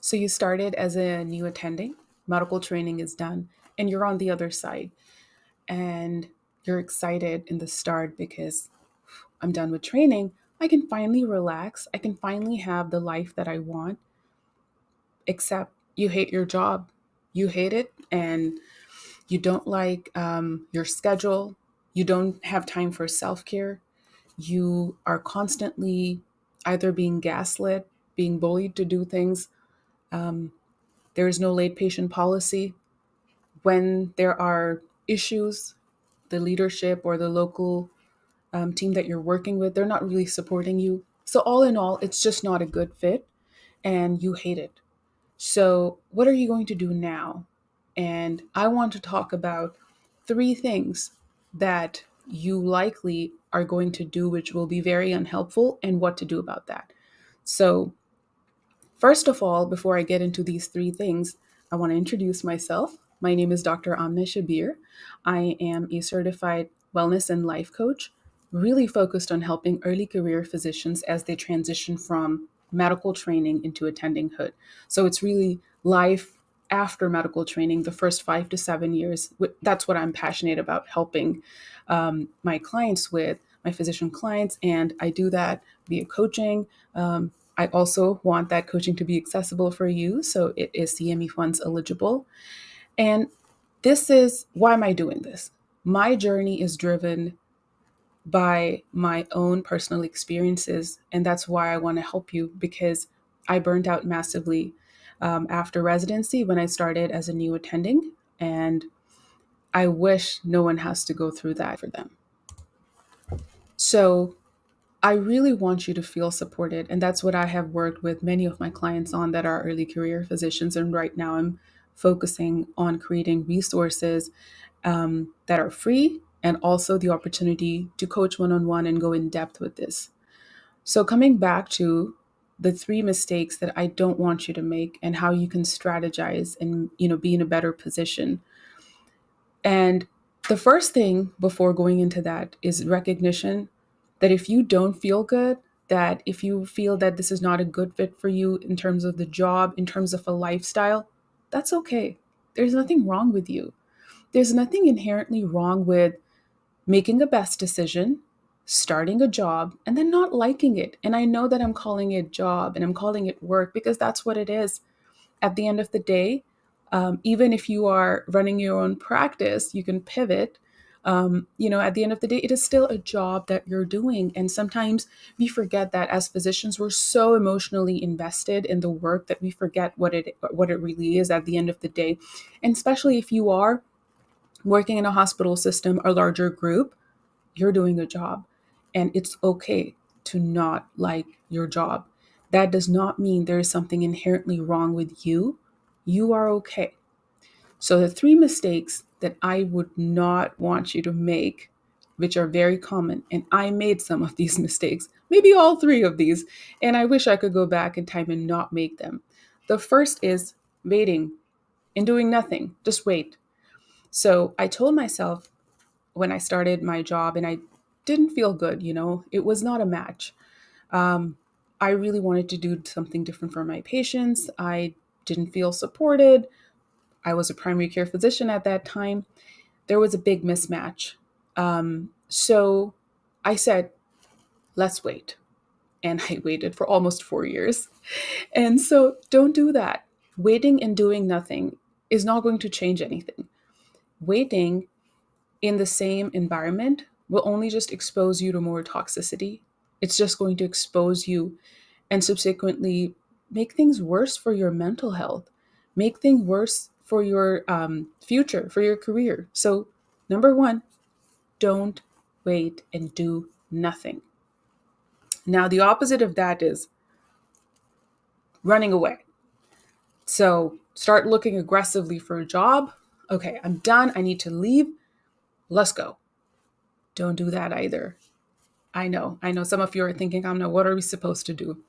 So you started as a new attending, medical training is done, and you're on the other side. And you're excited in the start because I'm done with training. I can finally relax. I can finally have the life that I want, except you hate your job. You hate it and you don't like your schedule. You don't have time for self care. You are constantly either being gaslit, being bullied to do things. Um, there is no late patient policy. When there are issues, the leadership or the local team that you're working with, they're not really supporting you. So, all in all, it's just not a good fit and you hate it. So, what are you going to do now? And I want to talk about three things that you likely are going to do, which will be very unhelpful, and what to do about that. So, first of all, before I get into these three things, I want to introduce myself. My name is Dr. Amna Shabir. I am a certified wellness and life coach, really focused on helping early career physicians as they transition from medical training into attending hood. So it's really life after medical training, the first 5 to 7 years. That's what I'm passionate about helping my clients with, my physician clients. And I do that via coaching. I also want that coaching to be accessible for you. So it is CME funds eligible. And this is why am I doing this? My journey is driven by my own personal experiences. And that's why I want to help you because I burned out massively after residency when I started as a new attending. And I wish no one has to go through that for them. So I really want you to feel supported. And that's what I have worked with many of my clients on that are early career physicians. And right now I'm focusing on creating resources that are free and also the opportunity to coach one on one and go in depth with this. So, coming back to the three mistakes that I don't want you to make and how you can strategize and be in a better position. And the first thing before going into that is recognition that if you don't feel good, that if you feel that this is not a good fit for you in terms of the job, in terms of a lifestyle, that's okay. There's nothing wrong with you. There's nothing inherently wrong with making a best decision, starting a job, and then not liking it. And I know that I'm calling it job and I'm calling it work because that's what it is at the end of the day. Even if you are running your own practice, you can pivot. At the end of the day, it is still a job that you're doing. And sometimes we forget that as physicians, we're so emotionally invested in the work that we forget what it really is at the end of the day. And especially if you are working in a hospital system, a larger group, you're doing a job. And it's okay to not like your job. That does not mean there is something inherently wrong with you. You are okay. So, the three mistakes that I would not want you to make, which are very common, and I made some of these mistakes, maybe all three of these, and I wish I could go back in time and not make them. The first is waiting and doing nothing, just wait. So, I told myself when I started my job and I didn't feel good, it was not a match. Um, I really wanted to do something different for my patients. I didn't feel supported. I was a primary care physician at that time. There was a big mismatch. So I said, let's wait. And I waited for almost 4 years. And so don't do that. Waiting and doing nothing is not going to change anything. Waiting in the same environment will only just expose you to more toxicity. It's just going to expose you and subsequently make things worse for your mental health, make things worse for your future, for your career. So, number one, don't wait and do nothing. Now, the opposite of that is running away. So, start looking aggressively for a job. Okay, I'm done. I need to leave. Let's go. Don't do that either. I know some of you are thinking, Amna, what are we supposed to do?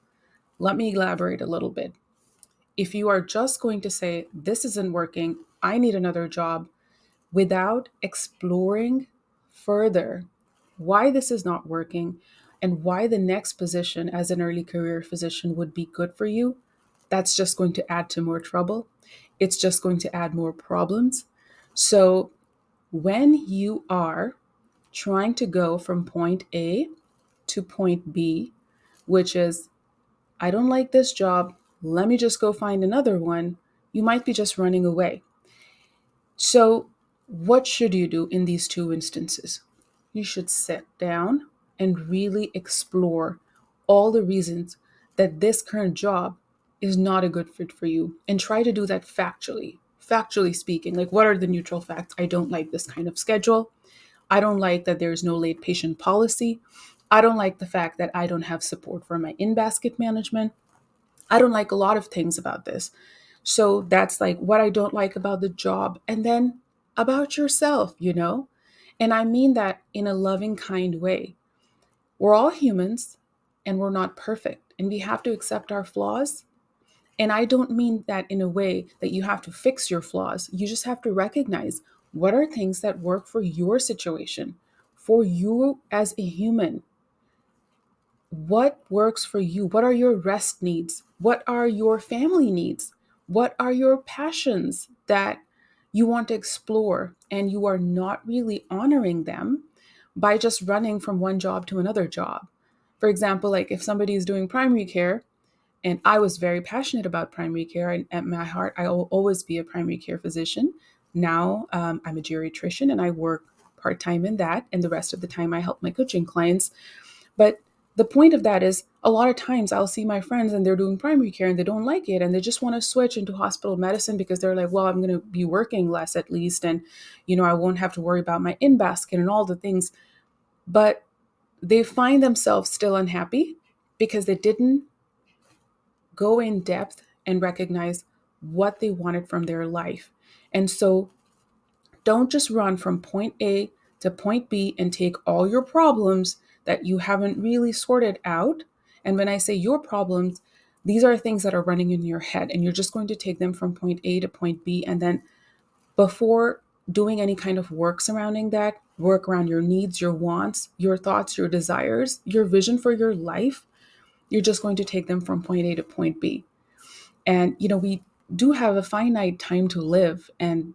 Let me elaborate a little bit. If you are just going to say, this isn't working, I need another job, without exploring further why this is not working and why the next position as an early career physician would be good for you, that's just going to add to more trouble. It's just going to add more problems. So when you are trying to go from point A to point B, which is, I don't like this job, let me just go find another one, you might be just running away. So, what should you do in these two instances? You should sit down and really explore all the reasons that this current job is not a good fit for you, and try to do that factually. Factually speaking, like, what are the neutral facts? I don't like this kind of schedule. I don't like that there's no late patient policy. I don't like the fact that I don't have support for my in basket management. I don't like a lot of things about this. So that's like what I don't like about the job. And then about yourself, you know? And I mean that in a loving, kind way. We're all humans and we're not perfect, and we have to accept our flaws. And I don't mean that in a way that you have to fix your flaws. You just have to recognize what are things that work for your situation, for you as a human. What works for you? What are your rest needs? What are your family needs? What are your passions that you want to explore and you are not really honoring them by just running from one job to another job? For example, like if somebody is doing primary care, and I was very passionate about primary care, and at my heart, I will always be a primary care physician. Now I'm a geriatrician and I work part time in that, and the rest of the time I help my coaching clients. But the point of that is a lot of times I'll see my friends and they're doing primary care and they don't like it and they just want to switch into hospital medicine because they're like, well, I'm going to be working less at least. And, I won't have to worry about my in basket and all the things. But they find themselves still unhappy because they didn't go in depth and recognize what they wanted from their life. And so don't just run from point A to point B and take all your problems that you haven't really sorted out. And when I say your problems, these are things that are running in your head, and you're just going to take them from point A to point B. And then before doing any kind of work surrounding that, work around your needs, your wants, your thoughts, your desires, your vision for your life, you're just going to take them from point A to point B. And, we do have a finite time to live, and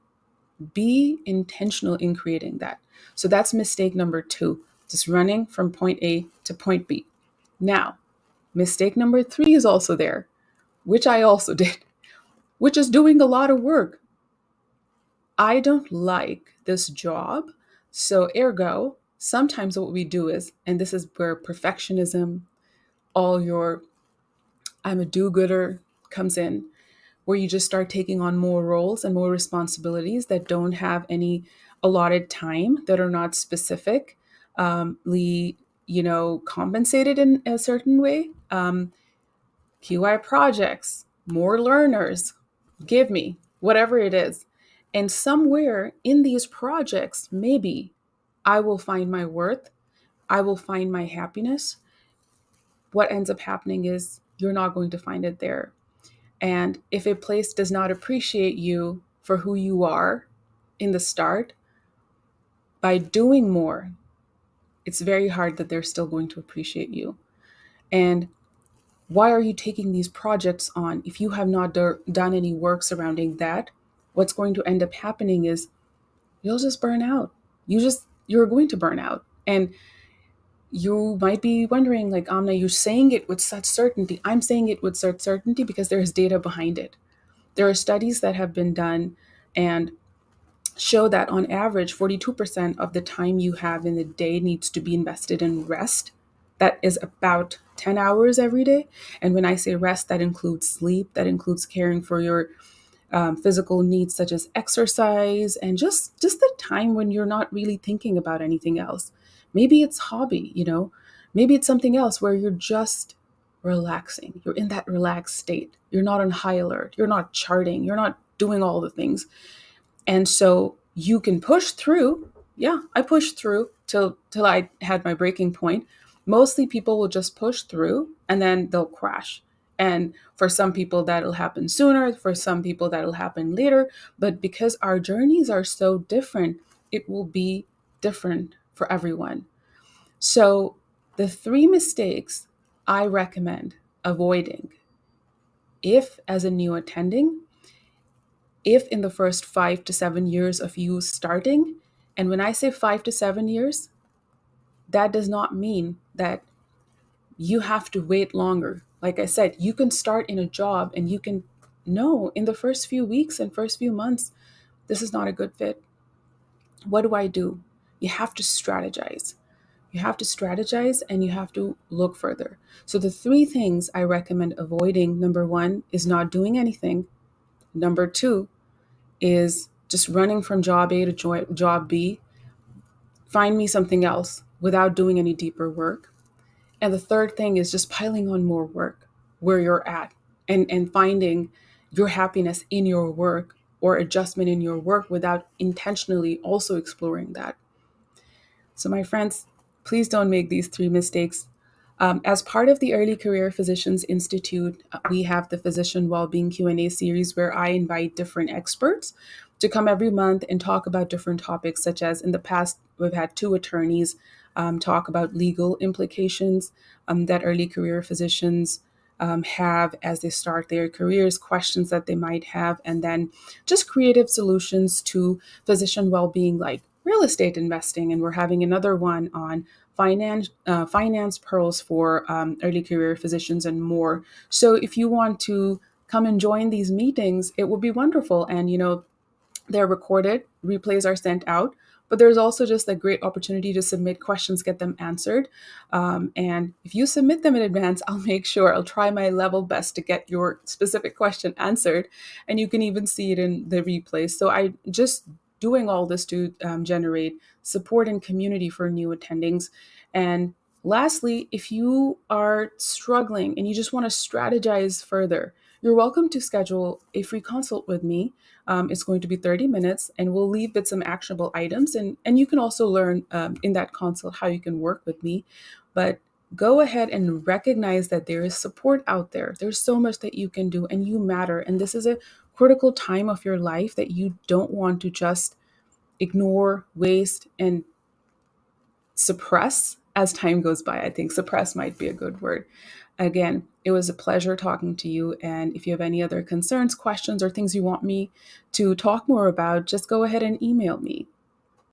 be intentional in creating that. So that's mistake number 2, just running from point A to point B. Now, mistake number 3 is also there, which I also did, which is doing a lot of work. I don't like this job. So, ergo, sometimes what we do is, and this is where perfectionism, all your I'm a do gooder comes in, where you just start taking on more roles and more responsibilities that don't have any allotted time, that are not specific, compensated in a certain way. QI projects, more learners, give me whatever it is. And somewhere in these projects, maybe I will find my worth, I will find my happiness. What ends up happening is you're not going to find it there. And if a place does not appreciate you for who you are in the start, by doing more, it's very hard that they're still going to appreciate you. And why are you taking these projects on if you have not done any work surrounding that? What's going to end up happening is you'll just burn out. You're going to burn out. And you might be wondering, like, Amna, you're saying it with such certainty. I'm saying it with such certainty because there's data behind it. There are studies that have been done and show that on average, 42% of the time you have in the day needs to be invested in rest. That is about 10 hours every day. And when I say rest, that includes sleep, that includes caring for your physical needs such as exercise, and just the time when you're not really thinking about anything else. Maybe it's hobby, maybe it's something else where you're just relaxing. You're in that relaxed state. You're not on high alert. You're not charting. You're not doing all the things. And so you can push through. Yeah, I pushed through till I had my breaking point. Mostly people will just push through and then they'll crash. And for some people that'll happen sooner, for some people that'll happen later, but because our journeys are so different, it will be different for everyone. So the 3 mistakes I recommend avoiding if, as a new attending, if in the first 5 to 7 years of you starting, and when I say 5 to 7 years, that does not mean that you have to wait longer. Like I said, you can start in a job and you can know in the first few weeks and first few months, this is not a good fit. What do I do? You have to strategize. You have to strategize and you have to look further. So, the three things I recommend avoiding: number one is not doing anything, number two is just running from job A to job B, find me something else without doing any deeper work. And the third thing is just piling on more work where you're at, and finding your happiness in your work or adjustment in your work without intentionally also exploring that. So, my friends, please don't make these three mistakes. As part of the Early Career Physicians Institute, we have the Physician Wellbeing Q&A series where I invite different experts to come every month and talk about different topics, such as in the past, we've had two attorneys talk about legal implications that early career physicians have as they start their careers, questions that they might have, and then just creative solutions to physician well-being, like real estate investing. And we're having another one on finance pearls for early career physicians and more. So if you want to come and join these meetings, it would be wonderful. And they're recorded, replays are sent out, but there's also just a great opportunity to submit questions, get them answered. And if you submit them in advance, I'll try my level best to get your specific question answered. And you can even see it in the replays. So I just doing all this to generate support and community for new attendings. And lastly, if you are struggling and you just want to strategize further, you're welcome to schedule a free consult with me. It's going to be 30 minutes and we'll leave with some actionable items. And you can also learn in that consult how you can work with me. But go ahead and recognize that there is support out there. There's so much that you can do and you matter. And this is a critical time of your life that you don't want to just ignore, waste, and suppress as time goes by. I think suppress might be a good word. Again, it was a pleasure talking to you. And if you have any other concerns, questions, or things you want me to talk more about, just go ahead and email me.